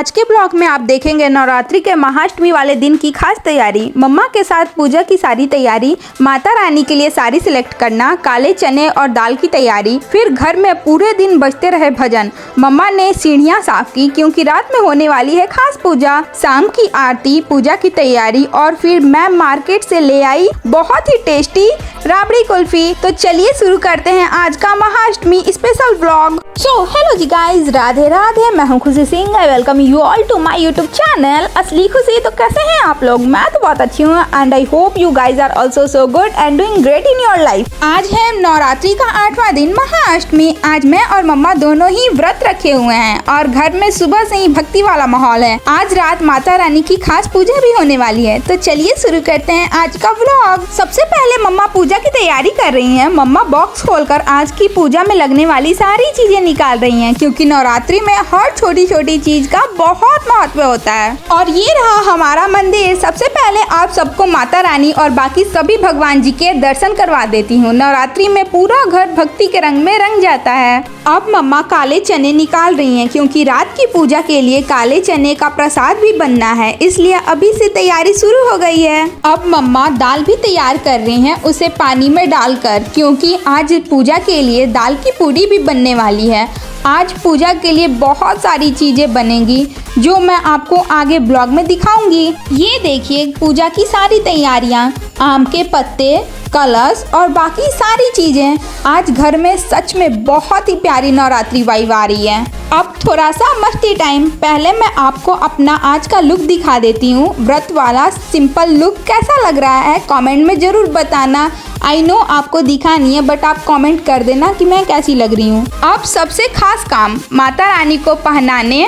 आज के ब्लॉग में आप देखेंगे नवरात्रि के महाअष्टमी वाले दिन की खास तैयारी, मम्मा के साथ पूजा की सारी तैयारी, माता रानी के लिए साड़ी सिलेक्ट करना, काले चने और दाल की तैयारी, फिर घर में पूरे दिन बजते रहे भजन। मम्मा ने सीढ़ियाँ साफ की क्योंकि रात में होने वाली है खास पूजा, शाम की आरती, पूजा की तैयारी और फिर मैं मार्केट से ले आई बहुत ही टेस्टी राबड़ी कुल्फी। तो चलिए शुरू करते हैं आज का Mahashtami special blog. So hello जी गाइज, राधे राधे, मैं हूँ Khushi Singh. I welcome you all to my YouTube channel Asli Khushi. तो कैसे हैं आप लोग? मैं तो बहुत अच्छी हूँ and I hope you guys are also so good and doing great in your life. आज है नवरात्रि का 8वां दिन महाअष्टमी। आज मैं और मम्मा दोनों ही व्रत रखे हुए हैं और घर में सुबह से ही भक्ति वाला माहौल है। आज रात माता रानी की खास पूजा भी होने वाली है। तो चलिए शुरू करते हैं आज का व्लॉग। सबसे पहले मम्मा पूजा की तैयारी कर रही हैं। मम्मा बॉक्स खोलकर आज की पूजा में लगने वाली सारी चीजें निकाल रही हैं क्योंकि नवरात्रि में हर छोटी छोटी चीज का बहुत महत्व होता है। और ये रहा हमारा मंदिर। सबसे पहले आप सबको माता रानी और बाकी सभी भगवान जी के दर्शन करवा देती हूँ। नवरात्रि में पूरा घर भक्ति के रंग में रंग जाता है। अब मम्मा काले चने निकाल रही हैं क्योंकि रात की पूजा के लिए काले चने का प्रसाद भी बनना है, इसलिए अभी से तैयारी शुरू हो गई है। अब मम्मा दाल भी तैयार कर रही हैं, उसे पानी में डालकर, क्योंकि आज पूजा के लिए दाल की पूड़ी भी बनने वाली है। आज पूजा के लिए बहुत सारी चीजें बनेंगी जो मैं आपको आगे ब्लॉग में दिखाऊंगी। ये देखिए पूजा की सारी तैयारियां, आम के पत्ते, कलश और बाकी सारी चीजें। आज घर में सच में बहुत ही प्यारी नवरात्रि वाइब आ रही है। अब थोड़ा सा मस्ती टाइम। पहले मैं आपको अपना आज का लुक दिखा देती हूँ। व्रत वाला सिंपल लुक कैसा लग रहा है कमेंट में जरूर बताना। आई नो आपको दिखा नहीं है बट आप कमेंट कर देना कि मैं कैसी लग रही हूँ। अब सबसे खास काम माता रानी को पहनाने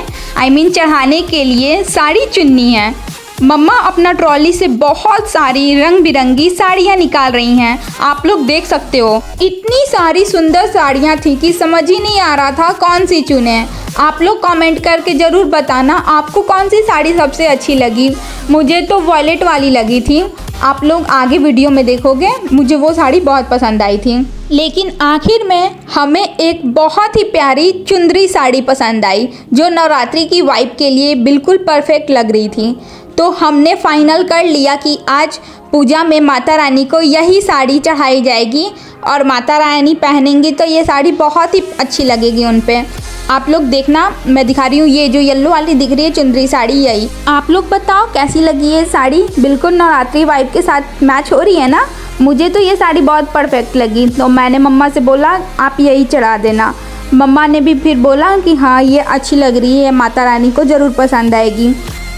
चढ़ाने के लिए साड़ी चुननी है। मम्मा अपना ट्रॉली से बहुत सारी रंग बिरंगी साड़ियाँ निकाल रही हैं। आप लोग देख सकते हो इतनी सारी सुंदर साड़ियाँ थी कि समझ ही नहीं आ रहा था कौन सी चुने। आप लोग कमेंट करके ज़रूर बताना आपको कौन सी साड़ी सबसे अच्छी लगी। मुझे तो वॉयलेट वाली लगी थी। आप लोग आगे वीडियो में देखोगे, मुझे वो साड़ी बहुत पसंद आई थी। लेकिन आखिर में हमें एक बहुत ही प्यारी चुंदरी साड़ी पसंद आई जो नवरात्रि की वाइब के लिए बिल्कुल परफेक्ट लग रही थी। तो हमने फाइनल कर लिया कि आज पूजा में माता रानी को यही साड़ी चढ़ाई जाएगी और माता रानी पहनेंगी तो ये साड़ी बहुत ही अच्छी लगेगी उन पे। आप लोग देखना, मैं दिखा रही हूँ, ये जो येलो वाली दिख रही है चुंदरी साड़ी, यही। आप लोग बताओ कैसी लगी ये साड़ी? बिल्कुल नवरात्रि वाइब के साथ मैच हो रही है ना? मुझे तो ये साड़ी बहुत परफेक्ट लगी तो मैंने मम्मा से बोला आप यही चढ़ा देना। मम्मा ने भी फिर बोला कि हाँ ये अच्छी लग रही है, माता रानी को ज़रूर पसंद आएगी।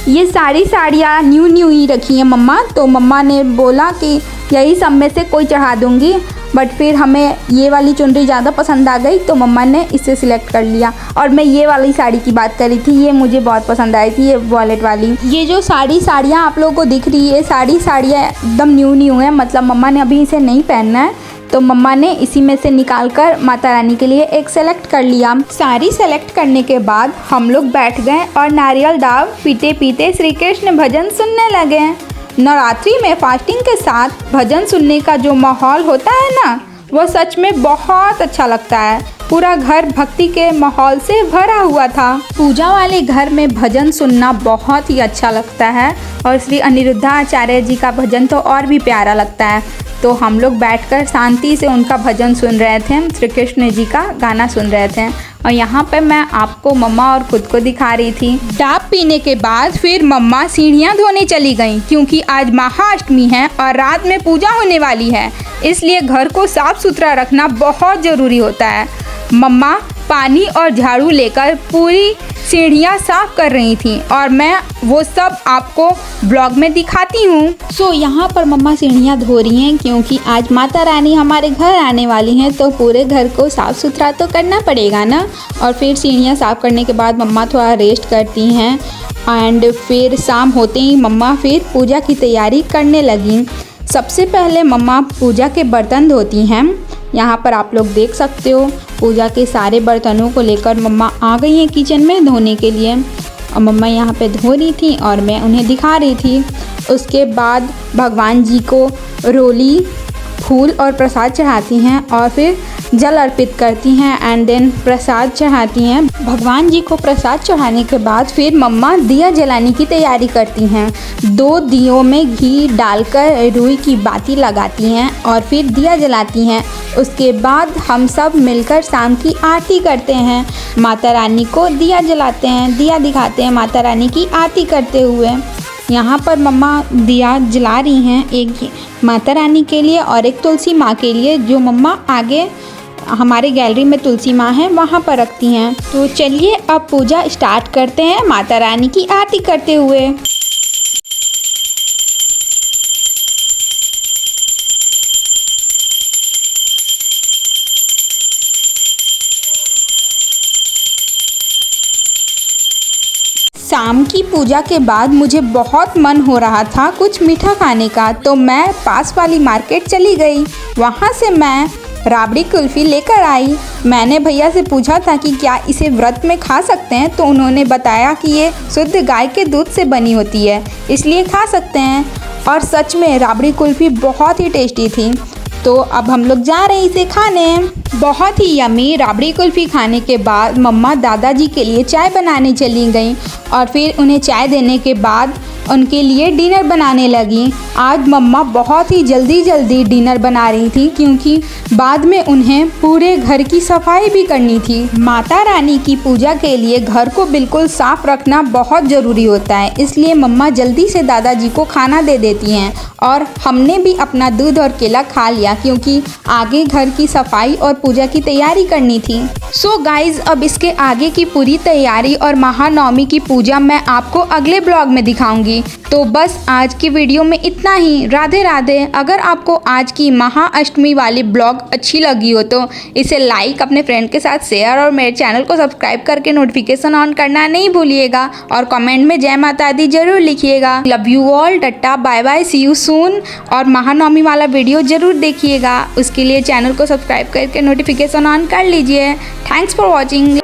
ये साड़ियाँ न्यू ही रखी हैं मम्मा, तो मम्मा ने बोला कि यही सब में से कोई चढ़ा दूँगी। बट फिर हमें ये वाली चुनरी ज़्यादा पसंद आ गई तो मम्मा ने इसे सिलेक्ट कर लिया। और मैं ये वाली साड़ी की बात करी थी, ये मुझे बहुत पसंद आई थी, ये वॉलेट वाली। ये जो साड़ियाँ आप लोगों को दिख रही है, साड़ियाँ एकदम न्यू है, मतलब मम्मा ने अभी इसे नहीं पहनना है तो मम्मा ने इसी में से निकाल कर माता रानी के लिए एक सेलेक्ट कर लिया। साड़ी सेलेक्ट करने के बाद हम लोग बैठ गए और नारियल दाव पीते पीते श्री कृष्ण भजन सुनने लगे। नवरात्रि में फास्टिंग के साथ भजन सुनने का जो माहौल होता है ना, वो सच में बहुत अच्छा लगता है। पूरा घर भक्ति के माहौल से भरा हुआ था। पूजा वाले घर में भजन सुनना बहुत ही अच्छा लगता है और श्री अनिरुद्धाचार्य जी का भजन तो और भी प्यारा लगता है। तो हम लोग बैठकर शांति से उनका भजन सुन रहे थे, श्री कृष्ण जी का गाना सुन रहे थे। और यहाँ पे मैं आपको मम्मा और खुद को दिखा रही थी। डाब पीने के बाद फिर मम्मा सीढ़ियाँ धोने चली गईं क्योंकि आज महाअष्टमी है और रात में पूजा होने वाली है, इसलिए घर को साफ सुथरा रखना बहुत ज़रूरी होता है। मम्मा पानी और झाड़ू लेकर पूरी सीढ़ियाँ साफ कर रही थी और मैं वो सब आपको ब्लॉग में दिखाती हूँ। सो यहाँ पर मम्मा सीढ़ियाँ धो रही हैं क्योंकि आज माता रानी हमारे घर आने वाली हैं तो पूरे घर को साफ सुथरा तो करना पड़ेगा ना। और फिर सीढ़ियाँ साफ करने के बाद मम्मा थोड़ा रेस्ट करती हैं एंड फिर शाम होते ही मम्मा फिर पूजा की तैयारी करने लगी। सबसे पहले मम्मा पूजा के बर्तन धोती हैं। यहाँ पर आप लोग देख सकते हो पूजा के सारे बर्तनों को लेकर मम्मा आ गई हैं किचन में धोने के लिए। और मम्मा यहाँ पे धो रही थी और मैं उन्हें दिखा रही थी। उसके बाद भगवान जी को रोली फूल और प्रसाद चढ़ाती हैं और फिर जल अर्पित करती हैं एंड देन प्रसाद चढ़ाती हैं। भगवान जी को प्रसाद चढ़ाने के बाद फिर मम्मा दिया जलाने की तैयारी करती हैं। 2 दियों में घी डालकर रुई की बाती लगाती हैं और फिर दिया जलाती हैं। उसके बाद हम सब मिलकर शाम की आरती करते हैं। माता रानी को दिया जलाते हैं, दिया दिखाते हैं माता रानी की आरती करते हुए। यहाँ पर मम्मा दिया जला रही हैं, एक माता रानी के लिए और एक तुलसी माँ के लिए, जो मम्मा आगे हमारे गैलरी में तुलसी माँ है वहाँ पर रखती हैं। तो चलिए अब पूजा स्टार्ट करते हैं माता रानी की आरती करते हुए। शाम की पूजा के बाद मुझे बहुत मन हो रहा था कुछ मीठा खाने का, तो मैं पास वाली मार्केट चली गई। वहाँ से मैं राबड़ी कुल्फ़ी लेकर आई। मैंने भैया से पूछा था कि क्या इसे व्रत में खा सकते हैं, तो उन्होंने बताया कि ये शुद्ध गाय के दूध से बनी होती है, इसलिए खा सकते हैं। और सच में राबड़ी कुल्फ़ी बहुत ही टेस्टी थी। तो अब हम लोग जा रहे हैं इसे खाने। बहुत ही यमी राबड़ी कुल्फ़ी खाने के बाद मम्मा दादाजी के लिए चाय बनाने चली गईं और फिर उन्हें चाय देने के बाद उनके लिए डिनर बनाने लगी। आज मम्मा बहुत ही जल्दी डिनर बना रही थी क्योंकि बाद में उन्हें पूरे घर की सफाई भी करनी थी। माता रानी की पूजा के लिए घर को बिल्कुल साफ रखना बहुत ज़रूरी होता है, इसलिए मम्मा जल्दी से दादाजी को खाना दे देती हैं और हमने भी अपना दूध और केला खा लिया क्योंकि आगे घर की सफाई और पूजा की तैयारी करनी थी। सो गाइज, अब इसके आगे की पूरी तैयारी और महानवमी की पूजा मैं आपको अगले ब्लॉग में दिखाऊंगी। तो बस आज की वीडियो में इतना ही। राधे राधे। अगर आपको आज की महाअष्टमी वाली ब्लॉग अच्छी लगी हो तो इसे लाइक, अपने फ्रेंड के साथ शेयर और मेरे चैनल को सब्सक्राइब करके नोटिफिकेशन ऑन करना नहीं भूलिएगा और कमेंट में जय माता दी जरूर लिखिएगा। Love you all, tata bye bye, see you soon. और महानवमी वाला वीडियो जरूर देखिएगा, उसके लिए चैनल को सब्सक्राइब करके नोटिफिकेशन ऑन कर लीजिए। Thanks for watching.